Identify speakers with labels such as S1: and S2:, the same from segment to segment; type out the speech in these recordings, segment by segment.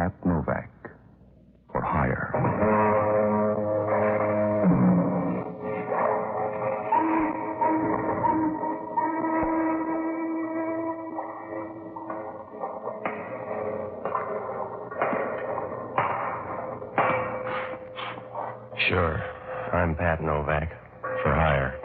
S1: Pat Novak for hire.
S2: Sure. I'm Pat Novak for hire.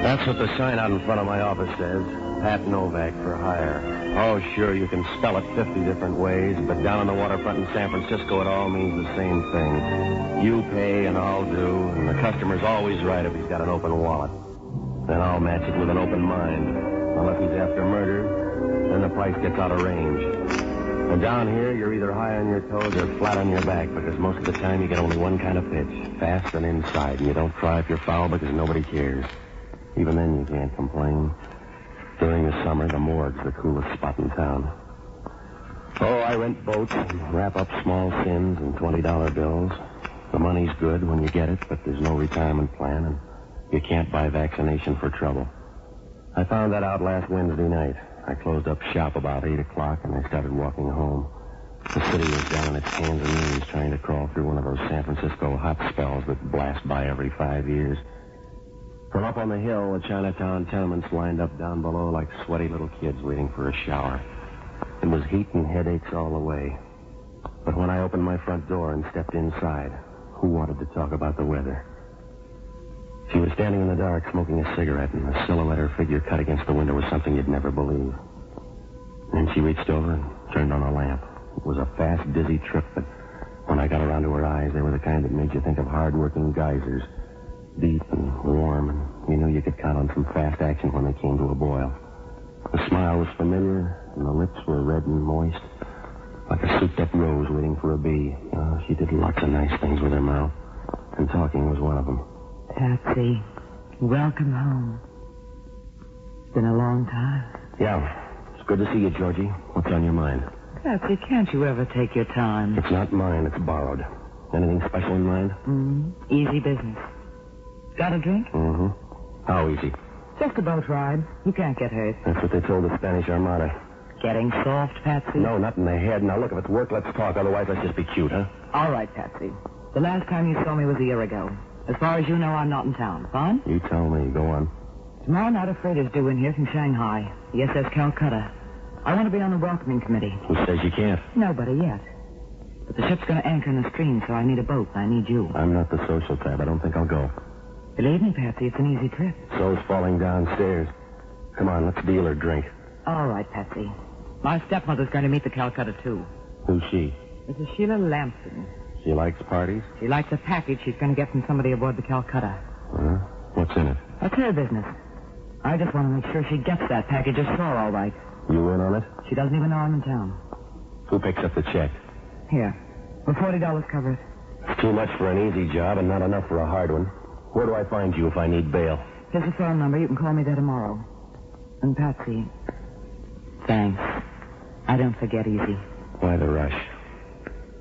S2: That's what the sign out in front of my office says. Pat Novak for hire. Oh, sure, you can spell it 50 different ways, but down on the waterfront in San Francisco, it all means the same thing. You pay and I'll do, and the customer's always right if he's got an open wallet. Then I'll match it with an open mind. Well, if he's after murder, then the price gets out of range. And down here, you're either high on your toes or flat on your back, because most of the time you get only one kind of pitch, fast and inside, and you don't cry if you're foul because nobody cares. Even then, you can't complain. During the summer, the morgue's the coolest spot in town. Oh, I rent boats and wrap up small sins in $20 bills. The money's good when you get it, but there's no retirement plan, and you can't buy vaccination for trouble. I found that out last Wednesday night. I closed up shop about 8 o'clock, and I started walking home. The city was down on its hands and knees trying to crawl through one of those San Francisco hot spells that blast by every 5 years. From up on the hill, the Chinatown tenements lined up down below like sweaty little kids waiting for a shower. It was heat and headaches all the way. But when I opened my front door and stepped inside, who wanted to talk about the weather? She was standing in the dark smoking a cigarette, and the silhouette her figure cut against the window was something you'd never believe. Then she reached over and turned on a lamp. It was a fast, dizzy trip, but when I got around to her eyes, they were the kind that made you think of hard-working geysers. Deep and warm, and you knew you could count on some fast action when they came to a boil. The smile was familiar, and the lips were red and moist, like a souped-up rose waiting for a bee. She did lots of nice things with her mouth, and talking was one of them.
S3: Patsy, welcome home. It's been a long time.
S2: Yeah, it's good to see you, Georgie. What's on your mind?
S3: Patsy, can't you ever take your time?
S2: It's not mine, it's borrowed. Anything special in mind?
S3: Easy business. Got a drink?
S2: How easy?
S3: Just a boat ride. You can't get hurt.
S2: That's what they told the Spanish Armada.
S3: Getting soft, Patsy?
S2: No, not in the head. Now, look, if it's work, let's talk. Otherwise, let's just be cute, huh?
S3: All right, Patsy. The last time you saw me was a year ago. As far as you know, I'm not in town. Fine?
S2: You tell me. Go on.
S3: Tomorrow night, a freighter's due in here from Shanghai. The SS Calcutta. I want to be on the welcoming committee.
S2: Who says you can't?
S3: Nobody yet. But the ship's going to anchor in the stream, so I need a boat. I need you.
S2: I'm not the social type. I don't think I'll go.
S3: Believe me, Patsy, it's an easy trip.
S2: So's falling downstairs. Come on, let's deal or drink.
S3: All right, Patsy. My stepmother's going to meet the Calcutta, too.
S2: Who's she?
S3: Mrs. Sheila Lampson.
S2: She likes parties?
S3: She likes a package she's going to get from somebody aboard the Calcutta.
S2: What's in it?
S3: That's her business. I just want to make sure she gets that package ashore all right.
S2: You in on it?
S3: She doesn't even know I'm in town.
S2: Who picks up the check?
S3: Here. For $40 cover it.
S2: It's too much for an easy job and not enough for a hard one. Where do I find you if I need bail?
S3: Here's a phone number. You can call me there tomorrow. And Patsy, thanks. I don't forget easy.
S2: Why the rush?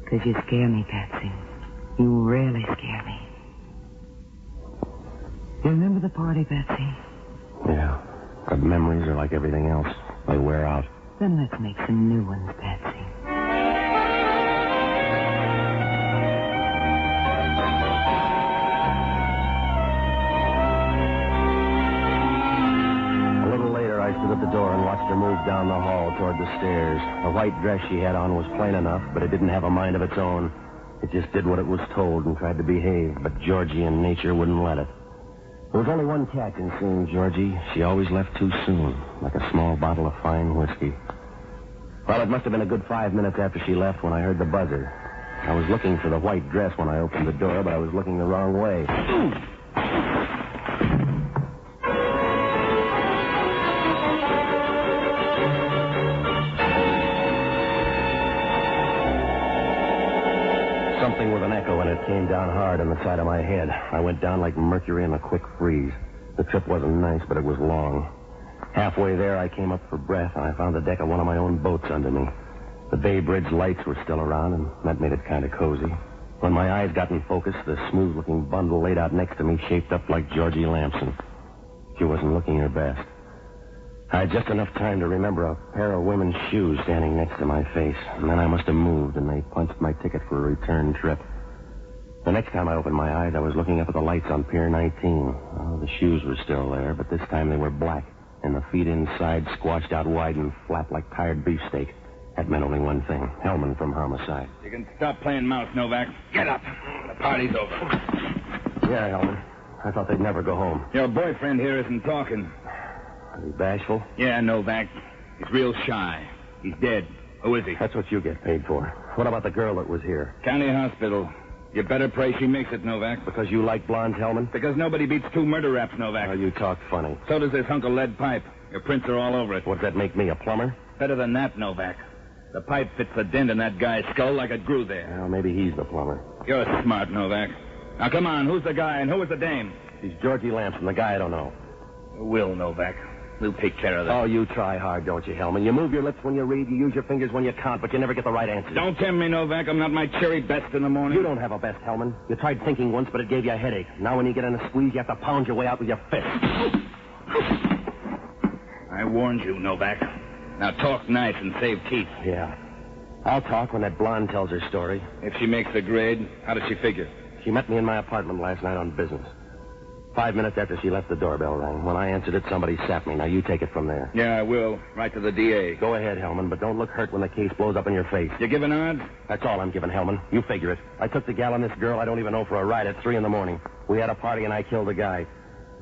S3: Because you scare me, Patsy. You really scare me. You remember the party, Patsy?
S2: Yeah. But memories are like everything else. They wear out.
S3: Then let's make some new ones, Patsy.
S2: At the door and watched her move down the hall toward the stairs. The white dress she had on was plain enough, but it didn't have a mind of its own. It just did what it was told and tried to behave, but Georgie and nature wouldn't let it. There was only one catch in seeing Georgie. She always left too soon, like a small bottle of fine whiskey. Well, it must have been a good 5 minutes after she left when I heard the buzzer. I was looking for the white dress when I opened the door, but I was looking the wrong way. Something with an echo, and it came down hard on the side of my head. I went down like mercury in a quick freeze. The trip wasn't nice, but it was long. Halfway there, I came up for breath, and I found the deck of one of my own boats under me. The Bay Bridge lights were still around, and that made it kind of cozy. When my eyes got in focus, the smooth-looking bundle laid out next to me shaped up like Georgie Lampson. She wasn't looking her best. I had just enough time to remember a pair of women's shoes standing next to my face, and then I must have moved, and they punched my ticket for a return trip. The next time I opened my eyes, I was looking up at the lights on Pier 19. Oh, the shoes were still there, but this time they were black, and the feet inside squashed out wide and flat like tired beefsteak. That meant only one thing. Hellman from Homicide.
S4: You can stop playing mouse, Novak. Get up. The party's over.
S2: Yeah, Hellman. I thought they'd never go home.
S4: Your boyfriend here isn't talking.
S2: Is he bashful?
S4: Yeah, Novak. He's real shy. He's dead. Who is he?
S2: That's what you get paid for. What about the girl that was here?
S4: County Hospital. You better pray she makes it, Novak.
S2: Because you like blondes, Hellman?
S4: Because nobody beats 2 murder raps, Novak.
S2: Oh, you talk funny.
S4: So does this hunk of lead pipe. Your prints are all over it.
S2: What does that make me, a plumber?
S4: Better than that, Novak. The pipe fits the dent in that guy's skull like it grew there.
S2: Well, maybe he's the plumber.
S4: You're smart, Novak. Now, come on. Who's the guy and who is the dame?
S2: She's Georgie Lampson, the guy I don't know.
S4: Will, Novak. We'll take care of that.
S2: Oh, you try hard, don't you, Hellman? You move your lips when you read, you use your fingers when you count, but you never get the right answer.
S4: Don't tempt me, Novak. I'm not my cherry best in the morning.
S2: You don't have a best, Hellman. You tried thinking once, but it gave you a headache. Now when you get in a squeeze, you have to pound your way out with your fist.
S4: I warned you, Novak. Now talk nice and save teeth.
S2: Yeah. I'll talk when that blonde tells her story.
S4: If she makes the grade, how does she figure?
S2: She met me in my apartment last night on business. 5 minutes after she left, the doorbell rang. When I answered it, somebody sapped me. Now you take it from there.
S4: Yeah, I will. Right to the DA.
S2: Go ahead, Hellman, but don't look hurt when the case blows up in your face.
S4: You giving odds?
S2: That's all I'm giving, Hellman. You figure it. I took the gal and this girl I don't even know for a ride at 3 a.m. We had a party and I killed the guy.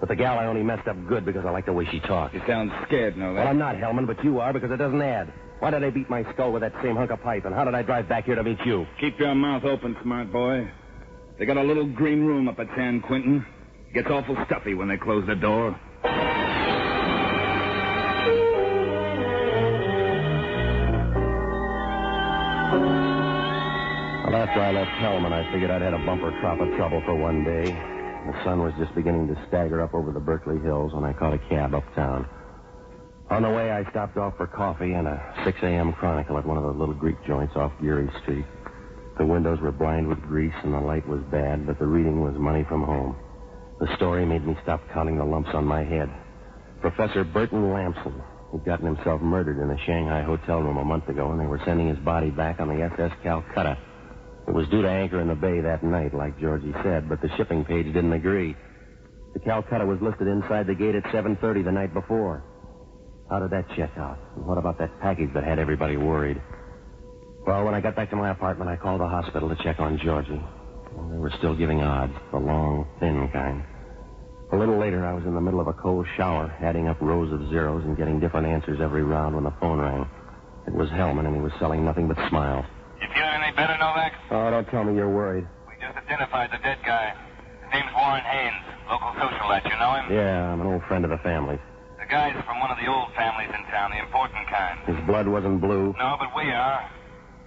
S2: But the gal I only messed up good because I like the way she talks.
S4: You sound scared, Novak.
S2: Well, I'm not, Hellman, but you are because it doesn't add. Why did I beat my skull with that same hunk of pipe, and how did I drive back here to meet you?
S4: Keep your mouth open, smart boy. They got a little green room up at San Quentin. Gets awful stuffy when they close the door.
S2: Well, after I left Hellman, I figured I'd had a bumper crop of trouble for one day. The sun was just beginning to stagger up over the Berkeley Hills when I caught a cab uptown. On the way, I stopped off for coffee and a 6 a.m. Chronicle at one of the little Greek joints off Geary Street. The windows were blind with grease and the light was bad, but the reading was money from home. The story made me stop counting the lumps on my head. Professor Burton Lampson had gotten himself murdered in a Shanghai hotel room a month ago, and they were sending his body back on the SS Calcutta. It was due to anchor in the bay that night, like Georgie said, but the shipping page didn't agree. The Calcutta was listed inside the gate at 7:30 the night before. How did that check out? And what about that package that had everybody worried? Well, when I got back to my apartment, I called the hospital to check on Georgie. Well, they were still giving odds, the long, thin kind. A little later, I was in the middle of a cold shower, adding up rows of zeros and getting different answers every round when the phone rang. It was Hellman, and he was selling nothing but smiles.
S5: You feeling any better, Novak?
S2: Oh, don't tell me you're worried.
S5: We just identified the dead guy. His name's Warren Haynes, local socialite. You know him?
S2: Yeah, I'm an old friend of the family's.
S5: The guy's from one of the old families in town, the important kind.
S2: His blood wasn't blue.
S5: No, but we are.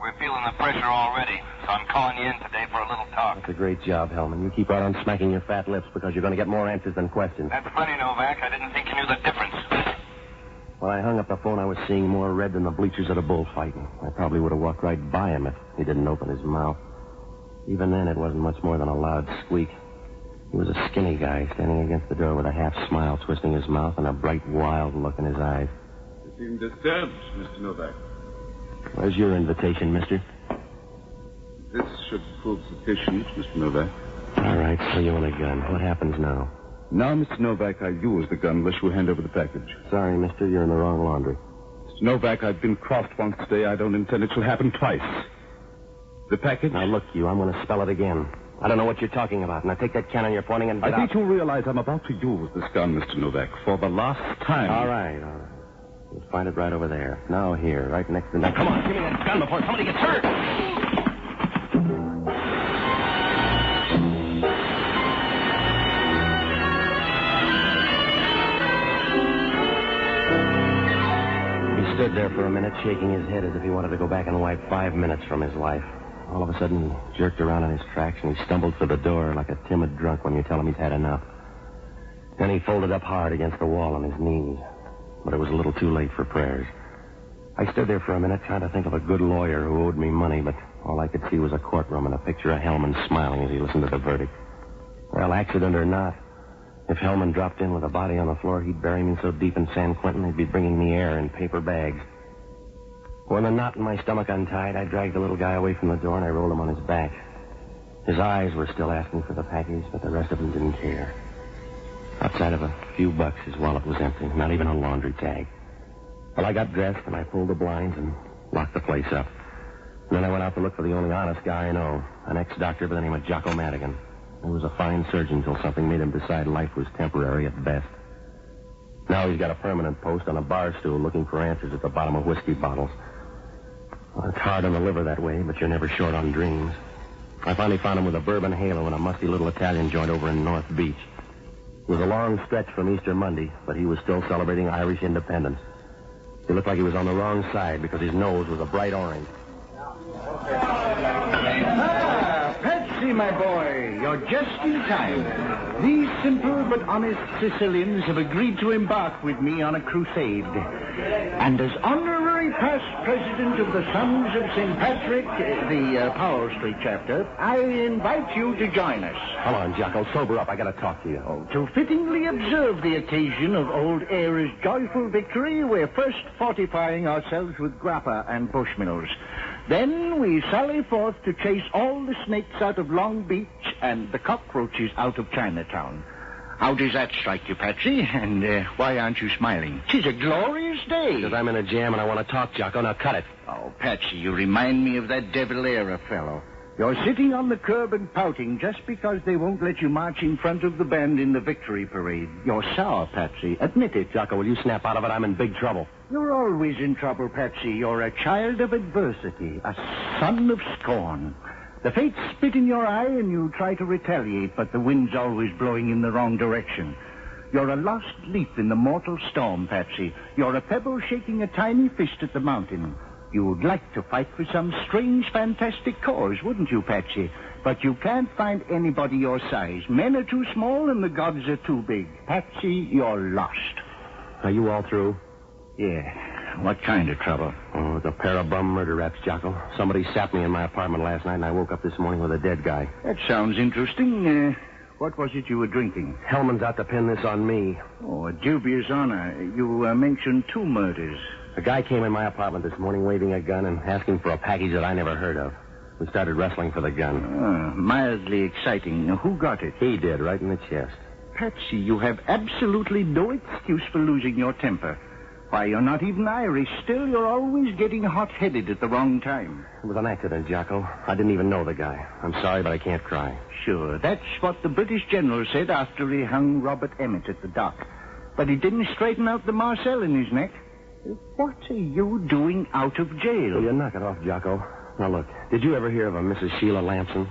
S5: We're feeling the pressure already, so I'm calling you in today for a little talk.
S2: That's a great job, Hellman. You keep right on smacking your fat lips because you're going to get more answers than questions.
S5: That's funny, Novak. I didn't think you knew the difference.
S2: When I hung up the phone, I was seeing more red than the bleachers at a bullfight. I probably would have walked right by him if he didn't open his mouth. Even then, it wasn't much more than a loud squeak. He was a skinny guy standing against the door with a half smile twisting his mouth and a bright, wild look in his eyes.
S6: You seem disturbed, Mr. Novak.
S2: Where's your invitation, mister?
S6: This should prove sufficient, Mr. Novak.
S2: All right, so you want a gun. What happens now?
S6: Now, Mr. Novak, I use the gun unless you hand over the package.
S2: Sorry, mister, you're in the wrong laundry.
S6: Mr. Novak, I've been crossed once today. I don't intend it shall happen twice. The package?
S2: Now, look, you, I'm going to spell it again. I don't know what you're talking about. Now, take that cannon you're pointing and get
S6: I think you'll realize I'm about to use this gun, Mr. Novak, for the last time.
S2: All right. You'll find it right over there. Now, here, right next to... Now, come on, give me that gun before somebody gets hurt. He stood there for a minute, shaking his head as if he wanted to go back and wipe 5 minutes from his life. All of a sudden, he jerked around in his tracks and he stumbled for the door like a timid drunk when you tell him he's had enough. Then he folded up hard against the wall on his knees. But it was a little too late for prayers. I stood there for a minute trying to think of a good lawyer who owed me money, but all I could see was a courtroom and a picture of Hellman smiling as he listened to the verdict. Well, accident or not, if Hellman dropped in with a body on the floor, he'd bury me so deep in San Quentin he'd be bringing me air in paper bags. When the knot in my stomach untied, I dragged the little guy away from the door and I rolled him on his back. His eyes were still asking for the package, but the rest of them didn't care. Outside of a few bucks, his wallet was empty, not even a laundry tag. Well, I got dressed and I pulled the blinds and locked the place up. And then I went out to look for the only honest guy I know, an ex-doctor by the name of Jocko Madigan. He was a fine surgeon until something made him decide life was temporary at best. Now he's got a permanent post on a bar stool looking for answers at the bottom of whiskey bottles. Well, it's hard on the liver that way, but you're never short on dreams. I finally found him with a bourbon halo in a musty little Italian joint over in North Beach. It was a long stretch from Easter Monday, but he was still celebrating Irish independence. He looked like he was on the wrong side because his nose was a bright orange.
S7: Patsy, my boy, you're just in time. These simple but honest Sicilians have agreed to embark with me on a crusade. And as honorary past president of the Sons of St. Patrick, the Powell Street chapter, I invite you to join us.
S2: Hold on, Jocko. Sober up. I gotta talk to you.
S7: To fittingly observe the occasion of old Ayra's joyful victory, we're first fortifying ourselves with grappa and bushmills. Then we sally forth to chase all the snakes out of Long Beach and the cockroaches out of Chinatown. How does that strike you, Patsy? And why aren't you smiling? 'Tis a glorious day.
S2: Because I'm in a jam and I want to talk, Jocko. Now cut it.
S7: Oh, Patsy, you remind me of that De Valera fellow. You're sitting on the curb and pouting just because they won't let you march in front of the band in the victory parade. You're sour, Patsy. Admit it.
S2: Jocko, will you snap out of it? I'm in big trouble.
S7: You're always in trouble, Patsy. You're a child of adversity, a son of scorn. The fates spit in your eye and you try to retaliate, but the wind's always blowing in the wrong direction. You're a lost leaf in the mortal storm, Patsy. You're a pebble shaking a tiny fist at the mountain. You'd like to fight for some strange, fantastic cause, wouldn't you, Patsy? But you can't find anybody your size. Men are too small and the gods are too big. Patsy, you're lost.
S2: Are you all through?
S7: Yeah. What kind of trouble?
S2: Oh, it's a pair of bum murder raps, Jocko. Somebody sapped me in my apartment last night, and I woke up this morning with a dead guy.
S7: That sounds interesting. What was it you were drinking?
S2: Hellman's out to pin this on me.
S7: Oh, a dubious honor. You mentioned 2 murders.
S2: A guy came in my apartment this morning waving a gun and asking for a package that I never heard of. We started wrestling for the gun.
S7: Mildly exciting. Now, who got it?
S2: He did, right in the chest.
S7: Patsy, you have absolutely no excuse for losing your temper. Why, you're not even Irish. Still, you're always getting hot-headed at the wrong time.
S2: It was an accident, Jocko. I didn't even know the guy. I'm sorry, but I can't cry.
S7: Sure, that's what the British general said after he hung Robert Emmet at the dock. But he didn't straighten out the Marcel in his neck. What are you doing out of jail?
S2: Will you knock it off, Jocko? Now, look, did you ever hear of a Mrs. Sheila Lampson?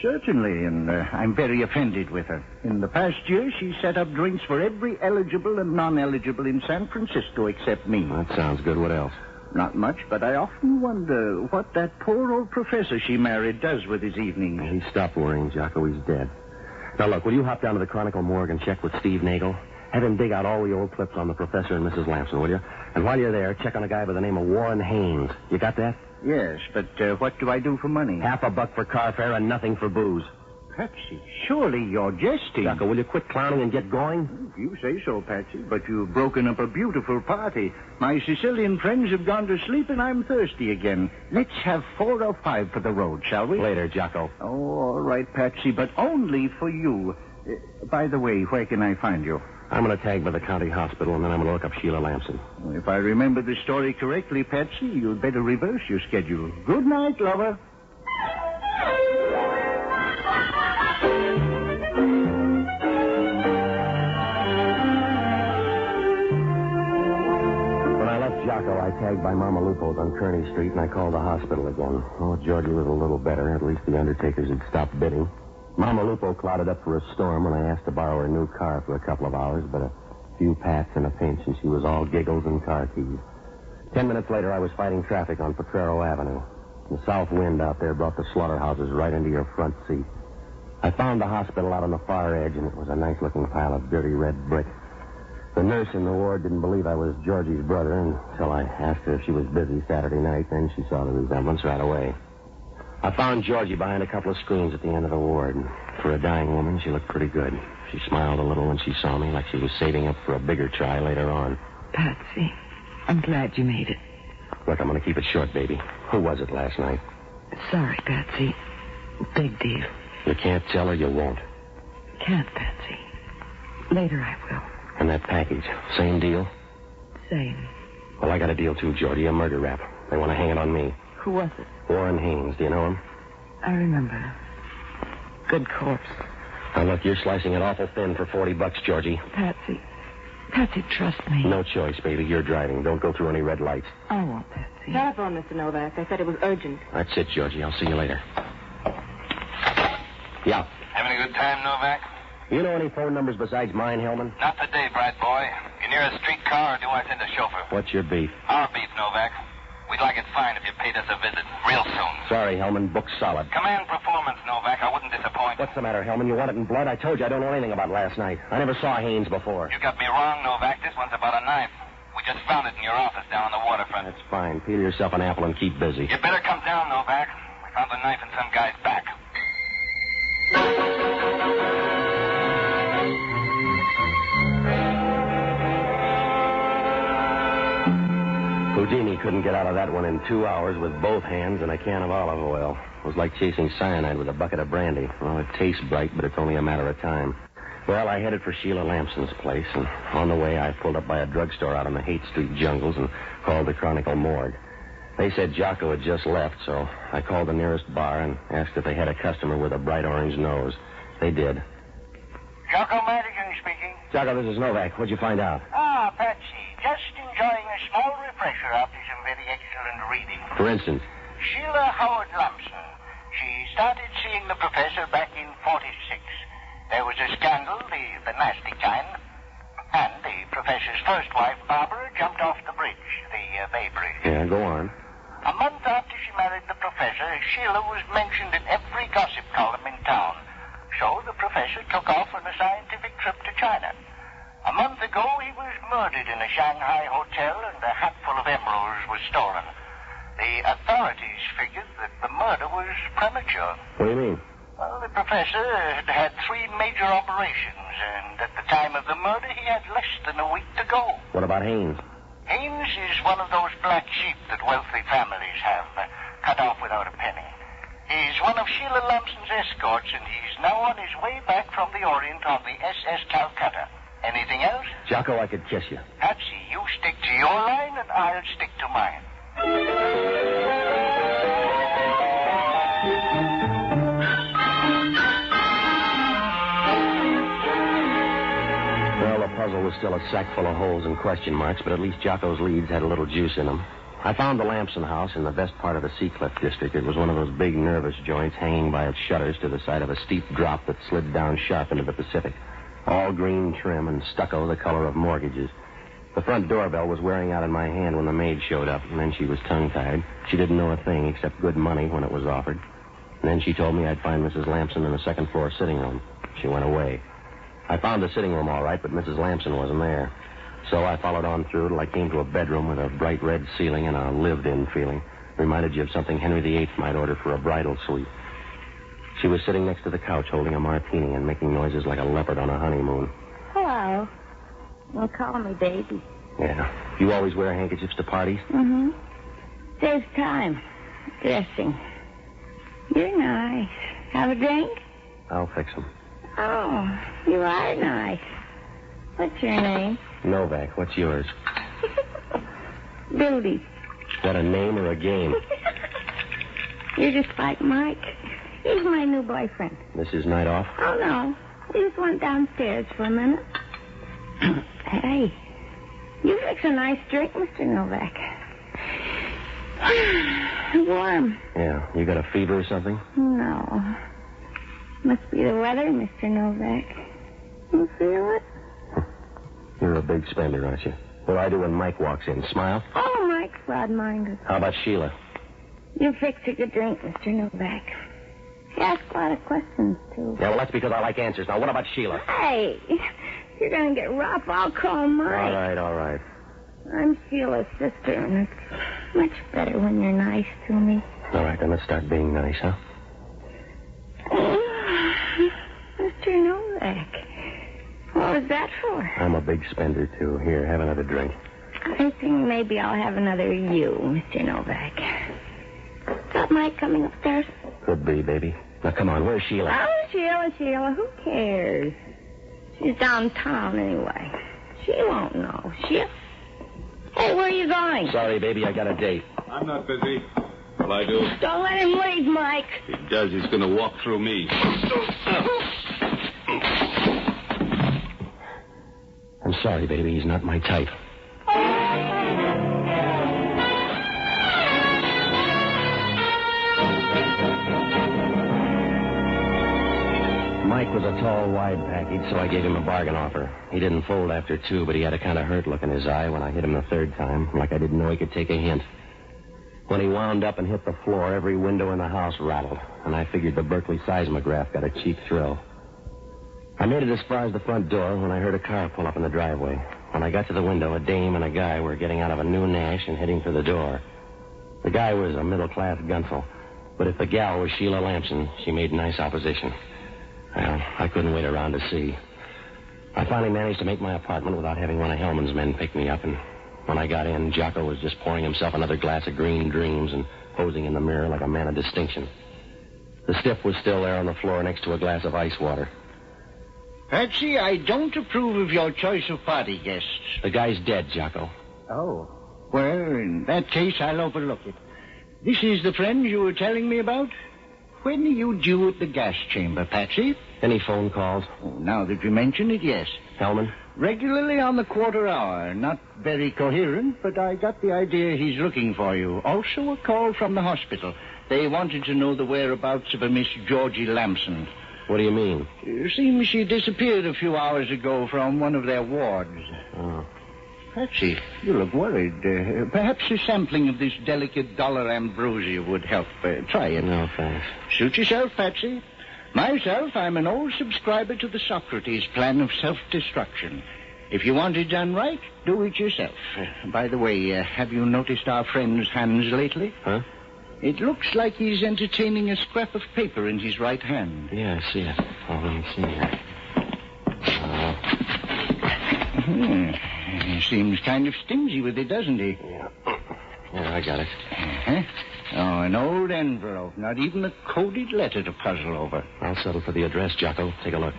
S7: Certainly, and I'm very offended with her. In the past year, she set up drinks for every eligible and non-eligible in San Francisco except me.
S2: That sounds good. What else?
S7: Not much, but I often wonder what that poor old professor she married does with his evenings.
S2: Well, he stopped worrying, Jocko. He's dead. Now, look, will you hop down to the Chronicle morgue and check with Steve Nagel? Have him dig out all the old clips on the professor and Mrs. Lampson, will you? And while you're there, check on a guy by the name of Warren Haynes. You got that?
S7: Yes, but what do I do for money?
S2: $50 for car fare and nothing for booze.
S7: Patsy, surely you're jesting.
S2: Jocko, will you quit clowning and get going?
S7: If you say so, Patsy, but you've broken up a beautiful party. My Sicilian friends have gone to sleep and I'm thirsty again. Let's have 4 or 5 for the road, shall we?
S2: Later, Jocko.
S7: Oh, all right, Patsy, but only for you. By the way, where can I find you?
S2: I'm going to tag by the county hospital, and then I'm going to look up Sheila Lampson.
S7: If I remember the story correctly, Patsy, you'd better reverse your schedule. Good night, lover.
S2: When I left Jocko, I tagged by Mama Lupo's on Kearney Street, and I called the hospital again. Oh, Georgie was a little better. At least the undertakers had stopped bidding. Mama Lupo clouded up for a storm when I asked to borrow her new car for a couple of hours, but a few pats and a pinch, and she was all giggles and car keys. 10 minutes later, I was fighting traffic on Potrero Avenue. The south wind out there brought the slaughterhouses right into your front seat. I found the hospital out on the far edge, and it was a nice-looking pile of dirty red brick. The nurse in the ward didn't believe I was Georgie's brother until I asked her if she was busy Saturday night. Then she saw the resemblance right away. I found Georgie behind a couple of screens at the end of the ward. For a dying woman, she looked pretty good. She smiled a little when she saw me, like she was saving up for a bigger try later on.
S3: Patsy, I'm glad you made it.
S2: Look, I'm going to keep it short, baby. Who was it last night?
S3: Sorry, Patsy. Big deal.
S2: You can't tell her, you won't.
S3: Can't, Patsy. Later I will.
S2: And that package, same deal?
S3: Same.
S2: Well, I got a deal too, Georgie, a murder rap. They want to hang it on me.
S3: Who was it?
S2: Warren Haynes, do you know him?
S3: I remember. Good corpse.
S2: Now, look, you're slicing it awful thin for $40, Georgie.
S3: Patsy, trust me.
S2: No choice, baby. You're driving. Don't go through any red lights.
S3: I won't, Patsy.
S8: Telephone, Mr. Novak. I said it was urgent.
S2: That's it, Georgie. I'll see you later. Yeah.
S5: Having a good time, Novak?
S2: You know any phone numbers besides mine, Hellman?
S5: Not today, bright boy. You near a streetcar, or do I send a chauffeur?
S2: What's your beef?
S5: Our beef, Novak. We'd like it fine if you paid us a visit real soon.
S2: Sorry, Hellman. Book's solid.
S5: Command performance, Novak. I wouldn't disappoint.
S2: What's the matter, Hellman? You want it in blood? I told you I don't know anything about last night. I never saw Haynes before.
S5: You got me wrong, Novak. This one's about a knife. We just found it in your office down on the waterfront.
S2: That's fine. Peel yourself an apple and keep busy.
S5: You better come down, Novak. We found the knife in some guy's back.
S2: Houdini couldn't get out of that one in 2 hours with both hands and a can of olive oil. It was like chasing cyanide with a bucket of brandy. Well, it tastes bright, but it's only a matter of time. Well, I headed for Sheila Lampson's place, and on the way I pulled up by a drugstore out in the Haight Street jungles and called the Chronicle morgue. They said Jocko had just left, so I called the nearest bar and asked if they had a customer with a bright orange nose. They did.
S9: Jocko Madigan speaking.
S2: Jocko, this is Novak. What'd you find out?
S9: Ah, Patsy. Just enjoying a small refresher after some very excellent reading.
S2: For instance?
S9: Sheila Howard Lampson. She started seeing the professor back in 46. There was a scandal, the nasty kind, and the professor's first wife, Barbara, jumped off the bridge, the Bay Bridge.
S2: Yeah, go on.
S9: A month after she married the professor, Sheila was mentioned in every gossip column in town. So the professor took off on a scientific trip to China. A month ago, he was murdered in a Shanghai hotel, and a hatful of emeralds was stolen. The authorities figured that the murder was premature.
S2: What do you mean?
S9: Well, the professor had had 3 major operations, and at the time of the murder, he had less than a week to go.
S2: What about Haynes?
S9: Haynes is one of those black sheep that wealthy families have, cut off without a penny. He's one of Sheila Lampson's escorts, and he's now on his way back from the Orient on the SS Calcutta. Anything else?
S2: Jocko, I could kiss you.
S9: Patsy, you stick to your line, and I'll stick to mine.
S2: Well, the puzzle was still a sack full of holes and question marks, but at least Jocko's leads had a little juice in them. I found the Lampson house in the best part of the Seacliff district. It was one of those big nervous joints hanging by its shutters to the side of a steep drop that slid down sharp into the Pacific. All green trim and stucco the color of mortgages. The front doorbell was wearing out in my hand when the maid showed up, and then she was tongue-tied. She didn't know a thing except good money when it was offered. And then she told me I'd find Mrs. Lampson in the second-floor sitting room. She went away. I found the sitting room all right, but Mrs. Lampson wasn't there. So I followed on through till I came to a bedroom with a bright red ceiling and a lived-in feeling. Reminded you of something Henry VIII might order for a bridal suite. She was sitting next to the couch holding a martini and making noises like a leopard on a honeymoon.
S8: Hello. Don't call me baby.
S2: Yeah. You always wear handkerchiefs to parties?
S8: Mm-hmm. Saves time. Dressing. You're nice. Have a drink?
S2: I'll fix them.
S8: Oh, you are nice. What's your name?
S2: Novak. What's yours?
S8: Duty.
S2: Is that a name or a game?
S8: You're just like Mike. He's my new boyfriend.
S2: This is night off?
S8: Oh, no. We just went downstairs for a minute. Hey, you fix a nice drink, Mr. Novak. Warm.
S2: Yeah. You got a fever or something?
S8: No. Must be the weather, Mr. Novak. You feel it?
S2: You're a big spender, aren't you? What do I do when Mike walks in? Smile?
S8: Oh, Mike's broad-minded.
S2: How about Sheila?
S8: You fix a good drink, Mr. Novak. He asks a lot of questions, too.
S2: Yeah, well, that's because I like answers. Now, what about Sheila?
S8: Hey, you're going to get rough, I'll call Mike.
S2: All right.
S8: I'm Sheila's sister, and it's much better when you're nice to me.
S2: All right, then let's start being nice, huh?
S8: Mr. Novak, what was that for?
S2: I'm a big spender, too. Here, have another drink.
S8: I think maybe I'll have another you, Mr. Novak. Is that Mike coming upstairs?
S2: Could be, baby. Now, come on, where's Sheila?
S8: Oh, Sheila, who cares? She's downtown anyway. She won't know. Hey, where are you going?
S2: Sorry, baby, I got a date.
S6: I'm not busy. Well, I do.
S8: Don't let him leave, Mike.
S6: If he does, he's going to walk through me.
S2: I'm sorry, baby, he's not my type. Mike was a tall, wide package, so I gave him a bargain offer. He didn't fold after two, but he had a kind of hurt look in his eye when I hit him the third time, like I didn't know he could take a hint. When he wound up and hit the floor, every window in the house rattled, and I figured the Berkeley seismograph got a cheap thrill. I made it as far as the front door when I heard a car pull up in the driveway. When I got to the window, a dame and a guy were getting out of a new Nash and heading for the door. The guy was a middle-class gunsel, but if the gal was Sheila Lampson, she made nice opposition. Well, I couldn't wait around to see. I finally managed to make my apartment without having one of Hellman's men pick me up, and when I got in, Jocko was just pouring himself another glass of green dreams and posing in the mirror like a man of distinction. The stiff was still there on the floor next to a glass of ice water.
S7: Patsy, I don't approve of your choice of party guests.
S2: The guy's dead, Jocko.
S7: Oh. Well, in that case, I'll overlook it. This is the friend you were telling me about? When are you due at the gas chamber, Patsy?
S2: Any phone calls?
S7: Oh, now that you mention it, yes.
S2: Hellman?
S7: Regularly on the quarter hour. Not very coherent, but I got the idea he's looking for you. Also a call from the hospital. They wanted to know the whereabouts of a Miss Georgie Lampson.
S2: What do you mean?
S7: It seems she disappeared a few hours ago from one of their wards.
S2: Oh.
S7: Patsy, you look worried. Perhaps a sampling of this delicate dollar ambrosia would help. Try it.
S2: No, thanks.
S7: Suit yourself, Patsy. Myself, I'm an old subscriber to the Socrates plan of self-destruction. If you want it done right, do it yourself. By the way, have you noticed our friend's hands lately?
S2: Huh?
S7: It looks like he's entertaining a scrap of paper in his right hand.
S2: Yeah, I see it. Oh, let me see here.
S7: He seems kind of stingy with it, doesn't he?
S2: Yeah, I got it.
S7: Uh-huh. Oh, an old envelope. Not even a coded letter to puzzle over.
S2: I'll settle for the address, Jocko. Take a look.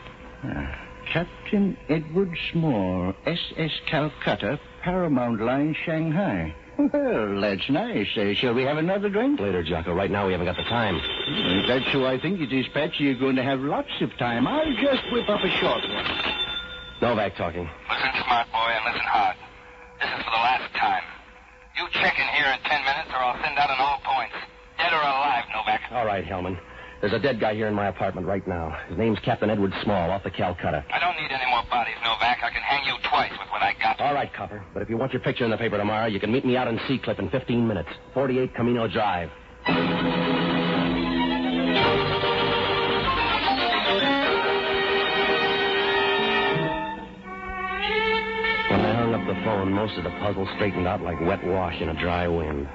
S7: Captain Edward Small, SS Calcutta, Paramount Line, Shanghai. Well, that's nice. Shall we have another drink?
S2: Later, Jocko. Right now, we haven't got the time.
S7: If that's who I think it is, Patsy, you're going to have lots of time. I'll just whip up a short one.
S2: Novak talking.
S5: Listen, smart boy, and listen hard. This is for the last time. You check in here in 10 minutes, or I'll send out on all points. Dead or alive, Novak.
S2: All right, Hellman. There's a dead guy here in my apartment right now. His name's Captain Edward Small, off the Calcutta.
S5: I don't need any more bodies, Novak. I can hang you twice with what I got.
S2: All right, Copper. But if you want your picture in the paper tomorrow, you can meet me out in Seacliff in 15 minutes. 48 Camino Drive. When I hung up the phone, most of the puzzle straightened out like wet wash in a dry wind.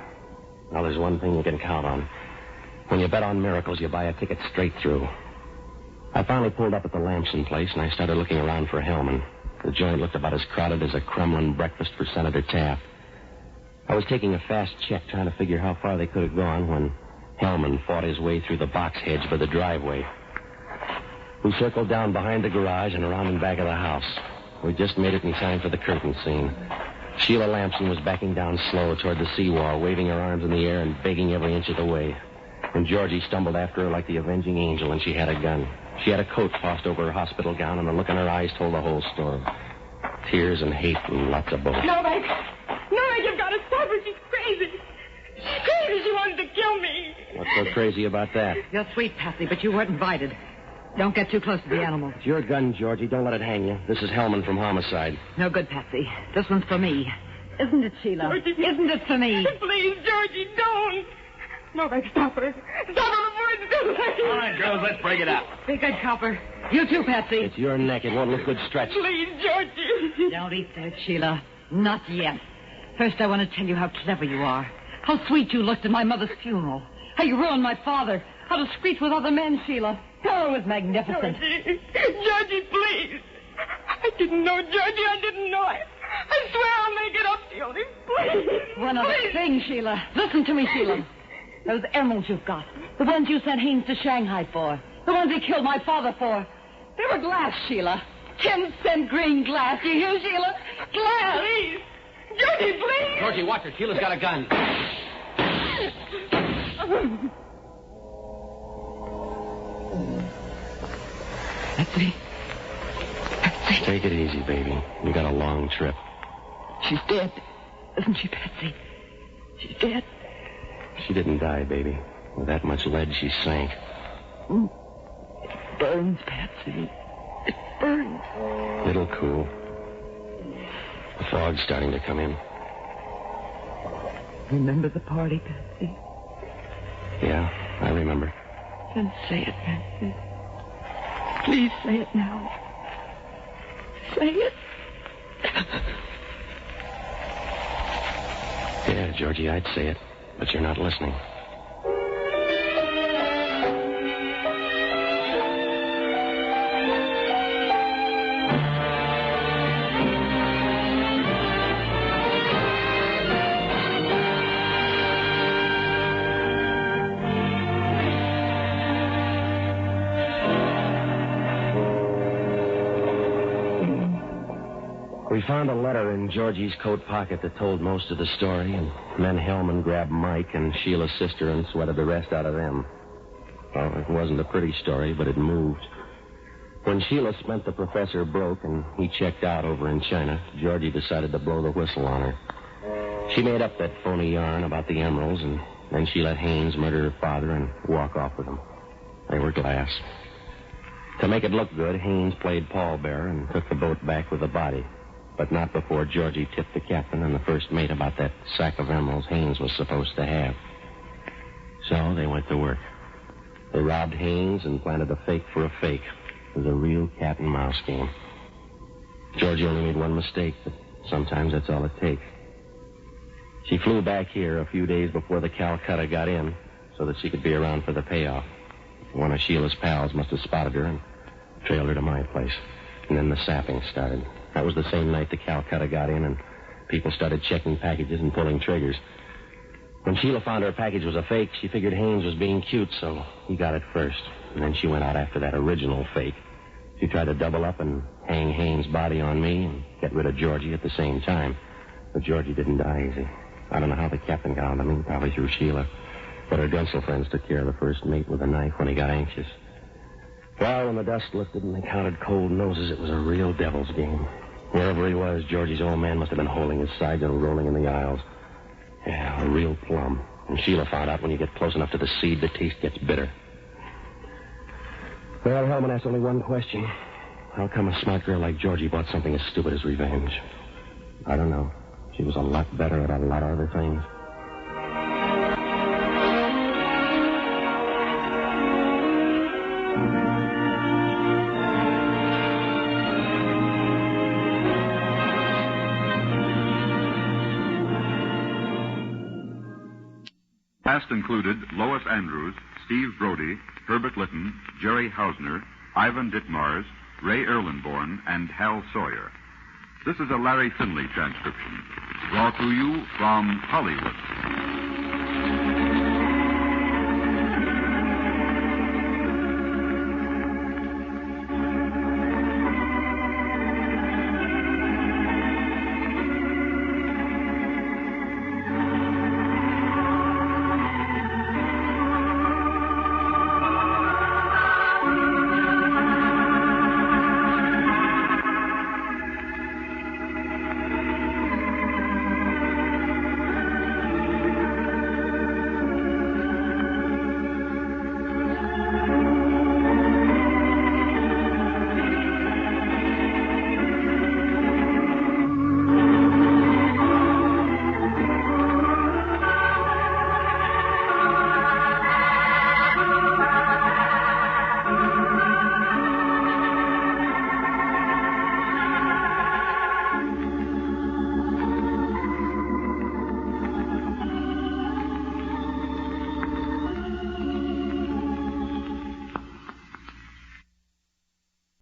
S2: Now, there's one thing you can count on. When you bet on miracles, you buy a ticket straight through. I finally pulled up at the Lampson place, and I started looking around for Hellman. The joint looked about as crowded as a Kremlin breakfast for Senator Taft. I was taking a fast check, trying to figure how far they could have gone, when Hellman fought his way through the box hedge for the driveway. We circled down behind the garage and around in back of the house. We just made it in time for the curtain scene. Sheila Lampson was backing down slow toward the seawall, waving her arms in the air and begging every inch of the way. And Georgie stumbled after her like the avenging angel, and she had a gun. She had a coat tossed over her hospital gown, and the look in her eyes told the whole story. Tears and hate and lots of bullets.
S10: Novak, you've got to stop her. She's crazy. She's crazy. She wanted to kill me.
S2: What's so crazy about that?
S3: You're sweet, Patsy, but you weren't invited. Don't get too close to the animal.
S2: It's your gun, Georgie. Don't let it hang you. This is Hellman from Homicide.
S3: No good, Patsy. This one's for me. Isn't it, Sheila?
S10: Georgie,
S3: isn't it for me?
S10: Please, Georgie, don't. Novak, stop her. Stop her before it's too
S4: All right, girls, let's break it up.
S3: Be good, Copper. You too, Patsy.
S2: It's your neck. It won't look good stretched.
S10: Please, Georgie.
S3: Don't eat that, Sheila. Not yet. First, I want to tell you how clever you are. How sweet you looked at my mother's funeral. How you ruined my father. How discreet with other men, Sheila. Oh, it was magnificent.
S10: Georgie, please. I didn't know, Georgie. I didn't know. I swear I'll make it up to you. Please.
S3: One other thing, Sheila. Listen to me, Sheila. Those emeralds you've got. The ones you sent Haynes to Shanghai for. The ones he killed my father for. They were glass, Sheila. 10-cent green glass. You hear, Sheila? Glass.
S10: Please. Georgie, please.
S2: Georgie, watch her. Sheila's got a gun.
S3: Patsy.
S2: Take it easy, baby. You got a long trip.
S3: She's dead. Isn't she, Patsy? She's dead.
S2: She didn't die, baby. With that much lead, she sank.
S3: It burns, Patsy. It burns.
S2: It'll cool. The fog's starting to come in.
S3: Remember the party, Patsy?
S2: Yeah, I remember.
S3: Then say it, Patsy. Please say it now. Say it.
S2: Yeah, Georgie, I'd say it, but you're not listening. We found a letter in Georgie's coat pocket that told most of the story, and then Hellman grabbed Mike and Sheila's sister and sweated the rest out of them. Well, it wasn't a pretty story, but it moved. When Sheila spent the professor broke and he checked out over in China, Georgie decided to blow the whistle on her. She made up that phony yarn about the emeralds, and then she let Haynes murder her father and walk off with them. They were glass. To make it look good, Haynes played pallbearer and took the boat back with the body. But not before Georgie tipped the captain and the first mate about that sack of emeralds Haynes was supposed to have. So they went to work. They robbed Haynes and planted a fake for a fake. It was a real cat and mouse game. Georgie only made one mistake, but sometimes that's all it takes. She flew back here a few days before the Calcutta got in so that she could be around for the payoff. One of Sheila's pals must have spotted her and trailed her to my place. And then the sapping started. That was the same night the Calcutta got in, and people started checking packages and pulling triggers. When Sheila found her package was a fake, she figured Haynes was being cute, so he got it first. And then she went out after that original fake. She tried to double up and hang Haynes' body on me and get rid of Georgie at the same time. But Georgie didn't die easy. I don't know how the captain got on me, probably through Sheila. But her Gunsel friends took care of the first mate with a knife when he got anxious. Well, when the dust lifted and they counted cold noses, it was a real devil's game. Wherever he was, Georgie's old man must have been holding his sides and rolling in the aisles. Yeah, a real plum. And Sheila found out when you get close enough to the seed, the taste gets bitter. Well, Hellman asked only one question. How come a smart girl like Georgie bought something as stupid as revenge? I don't know. She was a lot better at a lot of other things.
S11: Cast included Lois Andrews, Steve Brody, Herbert Litton, Jerry Hausner, Ivan Ditmars, Ray Erlenborn, and Hal Sawyer. This is a Larry Finley transcription. Brought to you from Hollywood.